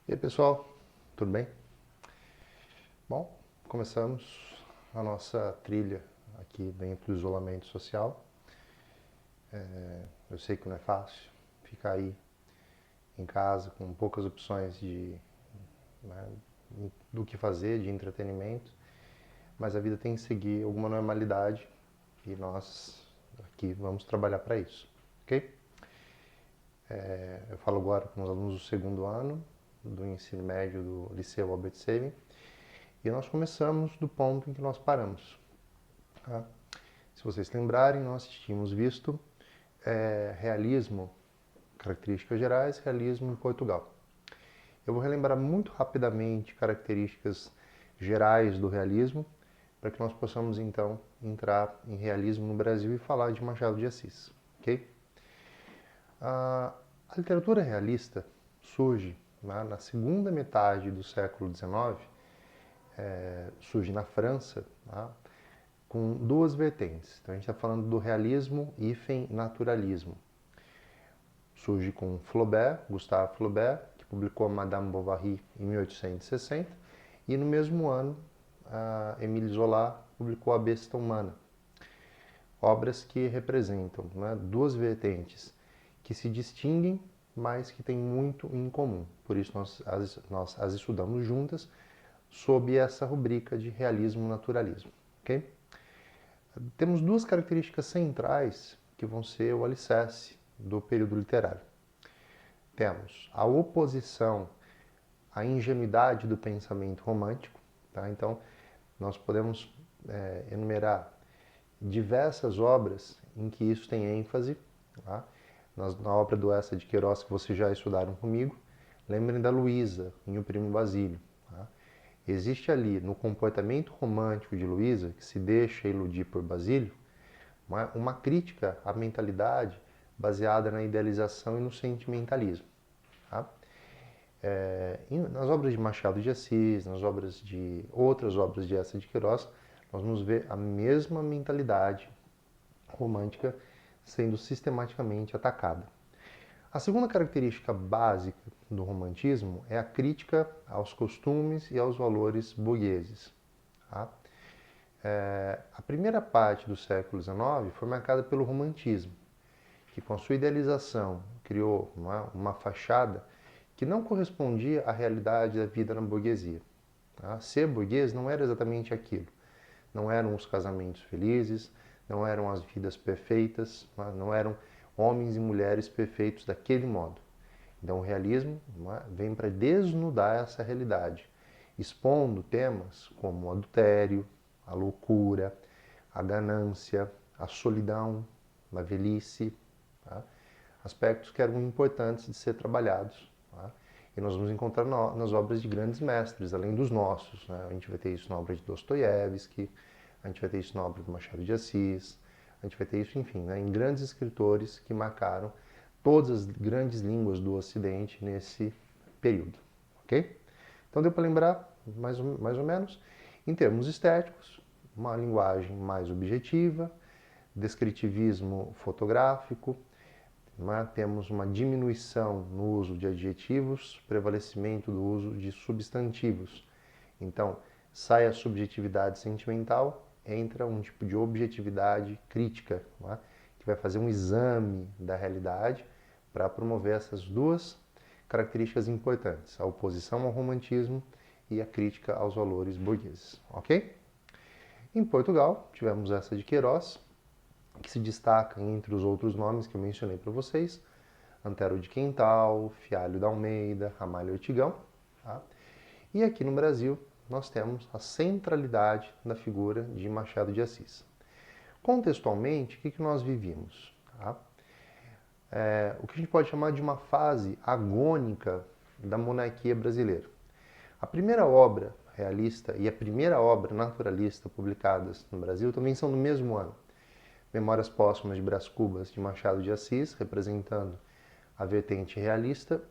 E aí, pessoal, tudo bem? Bom, começamos a nossa trilha aqui dentro do isolamento social. Eu sei que não é fácil ficar aí em casa com poucas opções né, do que fazer, de entretenimento, mas a vida tem que seguir alguma normalidade e nós aqui vamos trabalhar para isso, ok? Eu falo agora com os alunos do segundo ano do ensino médio do Liceu Albert Sabin e nós começamos do ponto em que nós paramos. Tá? Se vocês se lembrarem, nós tínhamos visto realismo, características gerais, realismo em Portugal. Eu vou relembrar muito rapidamente características gerais do realismo, para que nós possamos então entrar em realismo no Brasil e falar de Machado de Assis. Ok? A literatura realista surge na segunda metade do século XIX, surge na França, tá? Com duas vertentes. Então a gente está falando do realismo e naturalismo. Surge com Flaubert, Gustave Flaubert, que publicou Madame Bovary em 1860, e no mesmo ano, Émile Zola publicou A Besta Humana. Obras que representam, né, duas vertentes que se distinguem, mas que têm muito em comum. Por isso nós as estudamos juntas sob essa rubrica de realismo-naturalismo. Okay? Temos duas características centrais que vão ser o alicerce do período literário. Temos a oposição à ingenuidade do pensamento romântico. Tá? Então, nós podemos enumerar diversas obras em que isso tem ênfase. Tá? Na obra do Eça de Queiroz, que vocês já estudaram comigo, lembrem da Luísa, em O Primo Basílio. Tá? Existe ali, no comportamento romântico de Luísa, que se deixa iludir por Basílio, uma crítica à mentalidade baseada na idealização e no sentimentalismo. Tá? Nas obras de Machado de Assis, nas outras obras de Eça de Queiroz, nós vamos ver a mesma mentalidade romântica sendo sistematicamente atacada. A segunda característica básica do romantismo é a crítica aos costumes e aos valores burgueses. Tá? A primeira parte do século XIX foi marcada pelo romantismo, que com a sua idealização criou uma fachada que não correspondia à realidade da vida na burguesia. Tá? Ser burguês não era exatamente aquilo. Não eram os casamentos felizes, não eram as vidas perfeitas, não eram homens e mulheres perfeitos daquele modo. Então o realismo vem para desnudar essa realidade, expondo temas como o adultério, a loucura, a ganância, a solidão, a velhice, tá? Aspectos que eram importantes de ser trabalhados. Tá? E nós vamos encontrar nas obras de grandes mestres, além dos nossos. Né? A gente vai ter isso na obra de Dostoiévski, a gente vai ter isso na obra do Machado de Assis, a gente vai ter isso, enfim, em grandes escritores que marcaram todas as grandes línguas do Ocidente nesse período. Ok? Então deu para lembrar, mais ou menos, em termos estéticos, uma linguagem mais objetiva, descritivismo fotográfico, temos uma diminuição no uso de adjetivos, prevalecimento do uso de substantivos. Então, sai a subjetividade sentimental, entra um tipo de objetividade crítica, que vai fazer um exame da realidade para promover essas duas características importantes, a oposição ao romantismo e a crítica aos valores burgueses. Ok? Em Portugal, tivemos essa de Queiroz, que se destaca entre os outros nomes que eu mencionei para vocês, Antero de Quental, Fialho da Almeida, Ramalho Ortigão. Tá? E aqui no Brasil, nós temos a centralidade da figura de Machado de Assis. Contextualmente, o que nós vivíamos? Tá? O que a gente pode chamar de uma fase agônica da monarquia brasileira. A primeira obra realista e a primeira obra naturalista publicadas no Brasil também são do mesmo ano. Memórias Póstumas de Brás Cubas, de Machado de Assis, representando a vertente realista,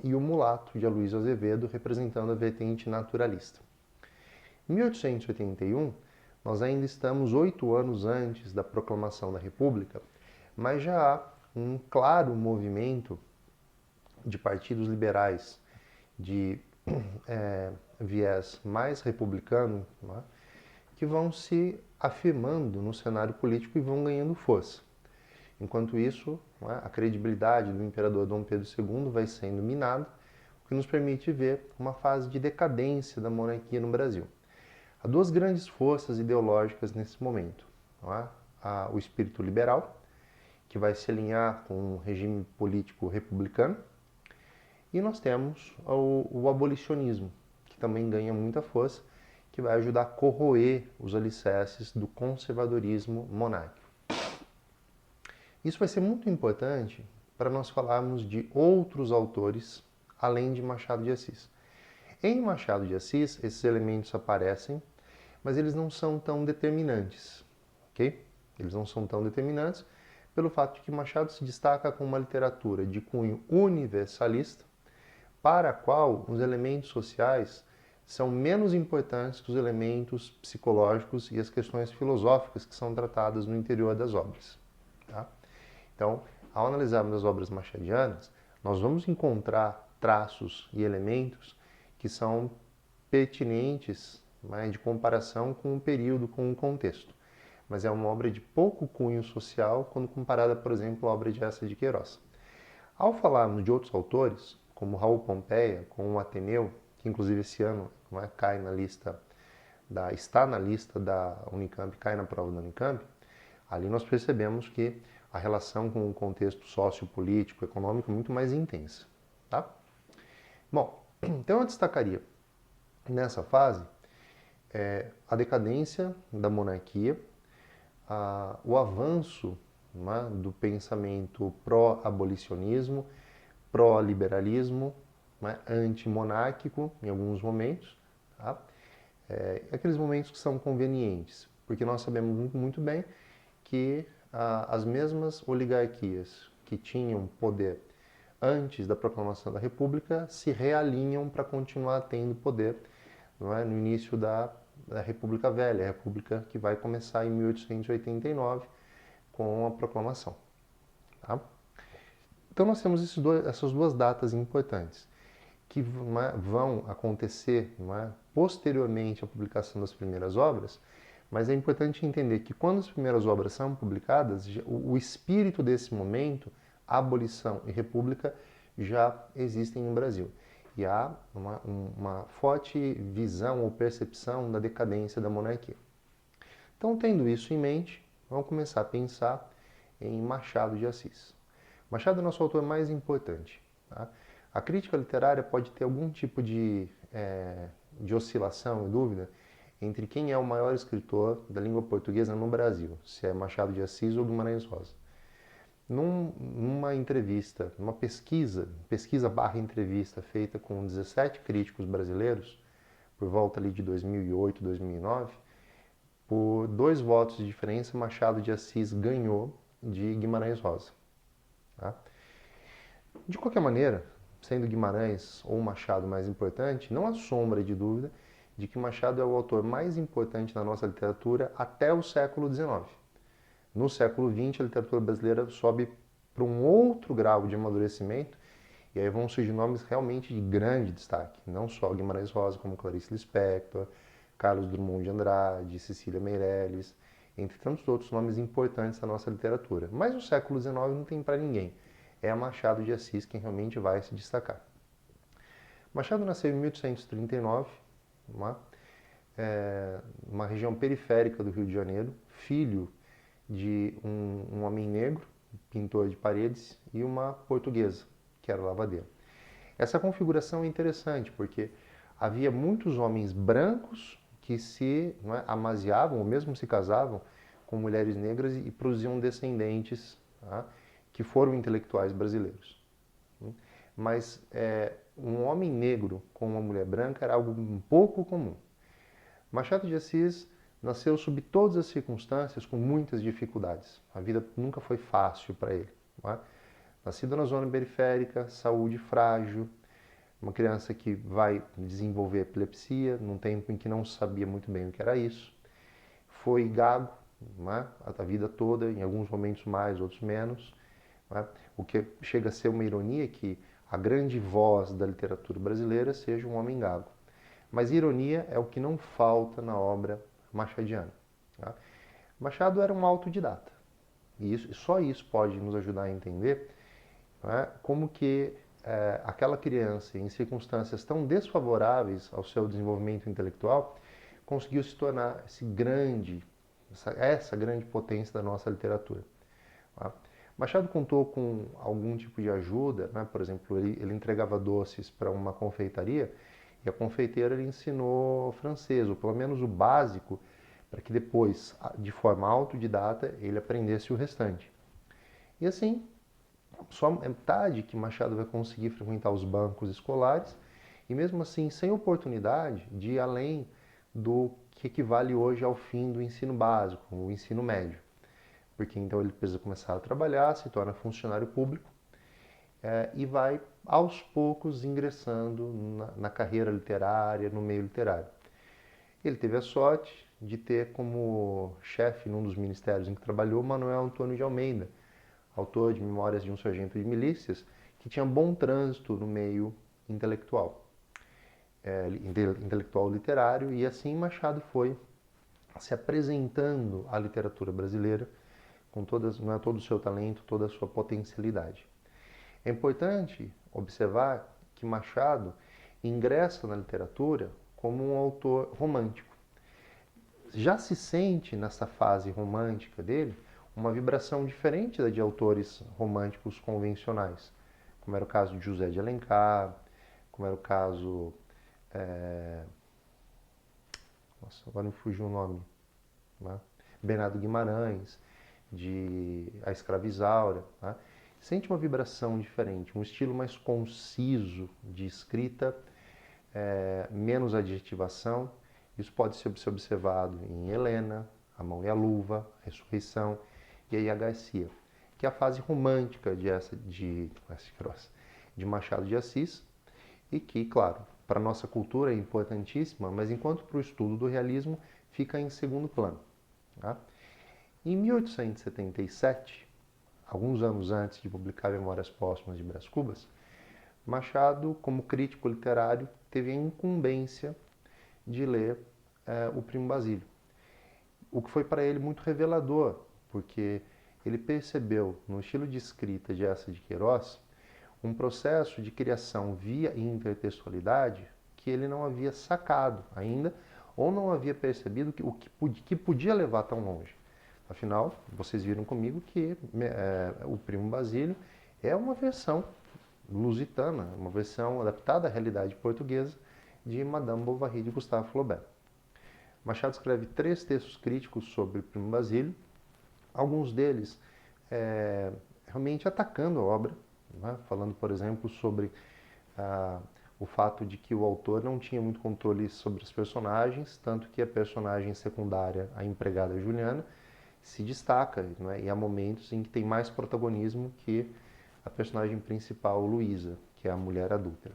e O Mulato, de Aloysio Azevedo, representando a vertente naturalista. Em 1881, nós ainda estamos 8 anos antes da proclamação da República, mas já há um claro movimento de partidos liberais de viés mais republicano, não é? Que vão se afirmando no cenário político e vão ganhando força. Enquanto isso, não é? A credibilidade do imperador Dom Pedro II vai sendo minada, o que nos permite ver uma fase de decadência da monarquia no Brasil. Há duas grandes forças ideológicas nesse momento. Não é? Há o espírito liberal, que vai se alinhar com um regime político republicano, e nós temos o abolicionismo, que também ganha muita força, que vai ajudar a corroer os alicerces do conservadorismo monárquico. Isso vai ser muito importante para nós falarmos de outros autores além de Machado de Assis. Em Machado de Assis, esses elementos aparecem, mas eles não são tão determinantes, ok? Eles não são tão determinantes pelo fato de que Machado se destaca com uma literatura de cunho universalista, para a qual os elementos sociais são menos importantes que os elementos psicológicos e as questões filosóficas que são tratadas no interior das obras. Tá? Então, ao analisarmos as obras machadianas, nós vamos encontrar traços e elementos que são pertinentes, né, de comparação com um período, com um contexto. Mas é uma obra de pouco cunho social quando comparada, por exemplo, à obra de Eça de Queiroz. Ao falarmos de outros autores, como Raul Pompeia, com o Ateneu, que inclusive esse ano, não é, cai na lista está na lista da Unicamp, cai na prova da Unicamp, ali nós percebemos que a relação com o contexto sociopolítico, econômico é muito mais intensa. Tá? Bom, então eu destacaria nessa fase a decadência da monarquia, o avanço, né, do pensamento pró-abolicionismo, pró-liberalismo, né, antimonárquico em alguns momentos, tá? Aqueles momentos que são convenientes, porque nós sabemos muito bem que as mesmas oligarquias que tinham poder antes da proclamação da República se realinham para continuar tendo poder, não é, no início da República Velha, a República que vai começar em 1889 com a proclamação. Tá? Então nós temos essas duas datas importantes que vão acontecer, posteriormente à publicação das primeiras obras, mas é importante entender que quando as primeiras obras são publicadas, o espírito desse momento, abolição e república, já existem no Brasil. E há uma forte visão ou percepção da decadência da monarquia. Então, tendo isso em mente, vamos começar a pensar em Machado de Assis. Machado é o nosso autor mais importante. Tá? A crítica literária pode ter algum tipo de oscilação e dúvida entre quem é o maior escritor da língua portuguesa no Brasil, se é Machado de Assis ou Guimarães Rosa. Numa entrevista, numa pesquisa/entrevista feita com 17 críticos brasileiros, por volta ali de 2008, 2009, por 2 votos de diferença, Machado de Assis ganhou de Guimarães Rosa. Tá? De qualquer maneira, sendo Guimarães ou Machado mais importante, não há sombra de dúvida de que Machado é o autor mais importante da nossa literatura até o século XIX. No século XX, a literatura brasileira sobe para um outro grau de amadurecimento e aí vão surgir nomes realmente de grande destaque. Não só Guimarães Rosa, como Clarice Lispector, Carlos Drummond de Andrade, Cecília Meirelles, entre tantos outros nomes importantes da nossa literatura. Mas o século XIX não tem para ninguém. É Machado de Assis quem realmente vai se destacar. Machado nasceu em 1839, uma região periférica do Rio de Janeiro, filho de um homem negro, pintor de paredes, e uma portuguesa, que era lavadeira. Essa configuração é interessante, porque havia muitos homens brancos que se amaziavam, ou mesmo se casavam, com mulheres negras e produziam descendentes, tá, que foram intelectuais brasileiros. Mas um homem negro com uma mulher branca era algo um pouco comum. Machado de Assis nasceu sob todas as circunstâncias, com muitas dificuldades. A vida nunca foi fácil para ele. Nascido na zona periférica, saúde frágil, uma criança que vai desenvolver epilepsia, num tempo em que não sabia muito bem o que era isso. Foi gago, a vida toda, em alguns momentos mais, outros menos. O que chega a ser uma ironia que a grande voz da literatura brasileira seja um homem gago. Mas ironia é o que não falta na obra machadiana. Tá? Machado era um autodidata. E só isso pode nos ajudar a entender, né, como que aquela criança, em circunstâncias tão desfavoráveis ao seu desenvolvimento intelectual, conseguiu se tornar essa grande potência da nossa literatura. Tá? Machado contou com algum tipo de ajuda, né? Por exemplo, ele entregava doces para uma confeitaria e a confeiteira lhe ensinou francês, ou pelo menos o básico, para que depois, de forma autodidata, ele aprendesse o restante. E assim, só metade que Machado vai conseguir frequentar os bancos escolares e mesmo assim sem oportunidade de ir além do que equivale hoje ao fim do ensino básico, o ensino médio. Porque então ele precisa começar a trabalhar, se torna funcionário público e vai aos poucos ingressando na carreira literária, no meio literário. Ele teve a sorte de ter como chefe num dos ministérios em que trabalhou Manuel Antônio de Almeida, autor de Memórias de um Sargento de Milícias, que tinha bom trânsito no meio intelectual, intelectual literário, e assim Machado foi se apresentando à literatura brasileira com todo o seu talento, toda a sua potencialidade. É importante observar que Machado ingressa na literatura como um autor romântico. Já se sente nessa fase romântica dele uma vibração diferente da de autores românticos convencionais, como era o caso de José de Alencar, como era o caso... Nossa, agora me fugiu o nome. Né? Bernardo Guimarães, de A Escrava Isaura. Tá? Sente uma vibração diferente, um estilo mais conciso de escrita, menos adjetivação. Isso pode ser observado em Helena, A Mão e a Luva, Ressurreição e aí a Garcia, que é a fase romântica de Machado de Assis e que, claro, para a nossa cultura é importantíssima, mas enquanto para o estudo do realismo fica em segundo plano. Tá? Em 1877, alguns anos antes de publicar Memórias Póstumas de Brás Cubas, Machado, como crítico literário, teve a incumbência de ler o Primo Basílio, o que foi para ele muito revelador, porque ele percebeu no estilo de escrita de Eça de Queiroz um processo de criação via intertextualidade que ele não havia sacado ainda ou não havia percebido que podia levar tão longe. Afinal, vocês viram comigo que o Primo Basílio é uma versão lusitana, uma versão adaptada à realidade portuguesa de Madame Bovary de Gustave Flaubert. Machado escreve 3 textos críticos sobre o Primo Basílio, alguns deles realmente atacando a obra, né? Falando, por exemplo, sobre o fato de que o autor não tinha muito controle sobre os personagens, tanto que a personagem secundária, a empregada Juliana, se destaca, né? E há momentos em que tem mais protagonismo que a personagem principal, Luísa, que é a mulher adúltera.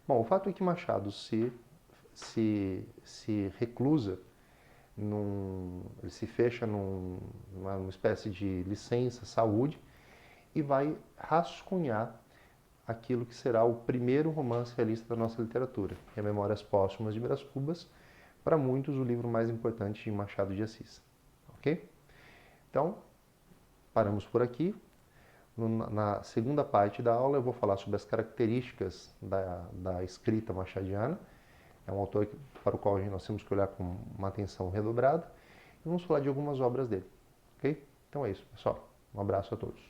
Bom, o fato é que Machado se reclusa, ele se fecha numa espécie de licença saúde e vai rascunhar aquilo que será o primeiro romance realista da nossa literatura, que é Memórias Póstumas de Brás Cubas, para muitos o livro mais importante de Machado de Assis. Ok? Então, paramos por aqui. Na segunda parte da aula eu vou falar sobre as características da escrita machadiana. É um autor para o qual nós temos que olhar com uma atenção redobrada. E vamos falar de algumas obras dele. Ok? Então é isso, pessoal. Um abraço a todos.